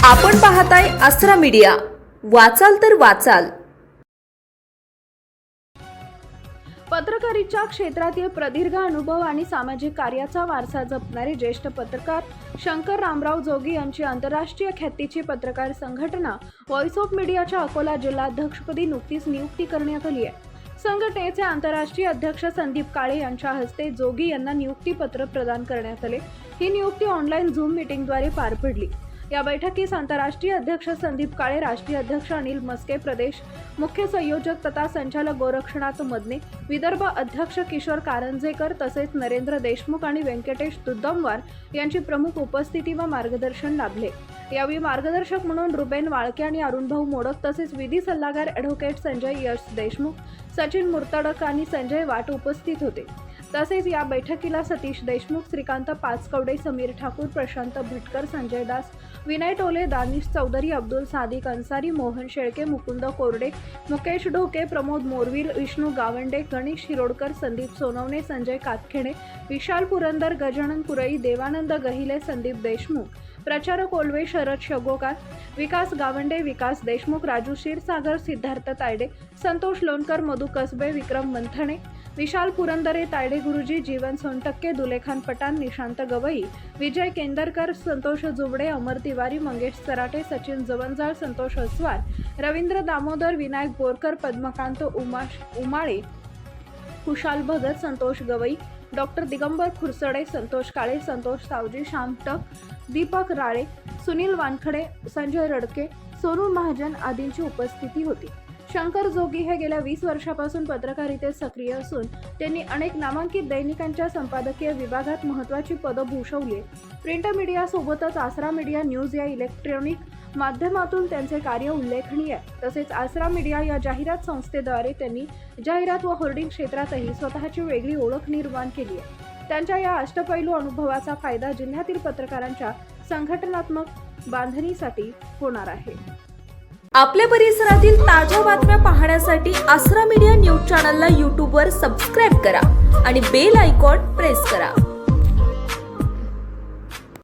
आपण पाहताय आसरा मीडिया, वाचाल तर वाचाल। पत्रकारितेच्या क्षेत्रातील प्रदीर्घ अनुभव आणि सामाजिक कार्याचा वारसा जपणारे ज्येष्ठ पत्रकार शंकर रामराव जोगी यांची आंतरराष्ट्रीय ख्यातीची पत्रकार संघटना व्हॉइस ऑफ मीडियाच्या अकोला जिल्हाध्यक्षपदी नुकतीच नियुक्ती करण्यात आली आहे। संघटनेचे आंतरराष्ट्रीय अध्यक्ष संदीप काळे यांच्या हस्ते जोगी यांना नियुक्तीपत्र प्रदान करण्यात आले। ही नियुक्ती ऑनलाईन झूम मीटिंगद्वारे पार पडली। या बैठकीस आंतरराष्ट्रीय अध्यक्ष संदीप काळे, राष्ट्रीय अध्यक्ष अनिल मस्के, प्रदेश मुख्य संयोजक तथा संचालक गोरक्षनाथ मदने, विदर्भ अध्यक्ष किशोर कारंजेकर तसेच नरेंद्र देशमुख आणि व्यंकटेश दुद्दमवार यांची प्रमुख उपस्थिती व मार्गदर्शन लाभले। यावेळी मार्गदर्शक म्हणून रुबेन वाळके आणि अरुणभाऊ मोडक तसेच विधी सल्लागार ॲडव्होकेट संजय यश देशमुख, सचिन मुर्तडक आणि संजय वाट उपस्थित होते। तसेच या बैठकीला सतीश देशमुख, श्रीकांत पाचकवडे, समीर ठाकूर, प्रशांत भटकर, संजय दास, विनय टोले, दानिश चौधरी, अब्दुल सादिक अन्सारी, मोहन शेळके, मुकुंद कोरडे, मुकेश ढोके, प्रमोद मोरवीर, विष्णू गावंडे, गणेश हिरोडकर, संदीप सोनवणे, संजय कातखेडे, विशाल पुरंदर, गजानन पुरई, देवानंद गहिले, संदीप देशमुख, प्रचारक ओलवे, शरद शगोकार, विकास गावंडे, विकास देशमुख, राजू क्षीरसागर, सिद्धार्थ तायडे, संतोष लोणकर, मधु कसबे, विक्रम मंथने, विशाल पुरंदरे, तायडे गुरुजी, जीवन सोनटक्के, दुलेखान पठाण, निशांत गवई, विजय केंदरकर, संतोष जुबडे, अमर तिवारी, मंगेश सराटे, सचिन जवंजाळ, संतोष अस्वार, रवींद्र दामोदर, विनायक बोरकर, पद्मकांत उमाळे, कुशाल भगत, संतोष गवई, डॉक्टर दिगंबर खुरसडे, संतोष काळे, संतोष सावजी, श्याम टक, दीपक राळे, सुनील वानखडे, संजय रडके, सोनू महाजन आदींची उपस्थिती होती। शंकर जोगी हे गेल्या 20 वर्षापासून पत्रकारितेत सक्रिय असून त्यांनी अनेक नामांकित दैनिकांच्या संपादकीय विभागात महत्त्वाची पदं भूषवली। प्रिंट मीडिया सोबतच आसरा मीडिया न्यूज या इलेक्ट्रॉनिक माध्यमातून त्यांचे कार्य उल्लेखनीय आहे। तसेच आसरा मीडिया या जाहिरात संस्थेद्वारे त्यांनी जाहिरात व होर्डिंग क्षेत्रातही स्वतःची वेगळी ओळख निर्माण केली आहे। त्यांच्या या अष्टपैलू अनुभवाचा फायदा जिल्ह्यातील पत्रकारांच्या संघटनात्मक बांधणीसाठी होणार आहे। आपल्या परिसरातील ताज्या बातम्या पाहण्यासाठी आसरा मीडिया न्यूज चॅनलला यूट्यूबवर सबस्क्राईब करा आणि बेल आयकॉन प्रेस करा।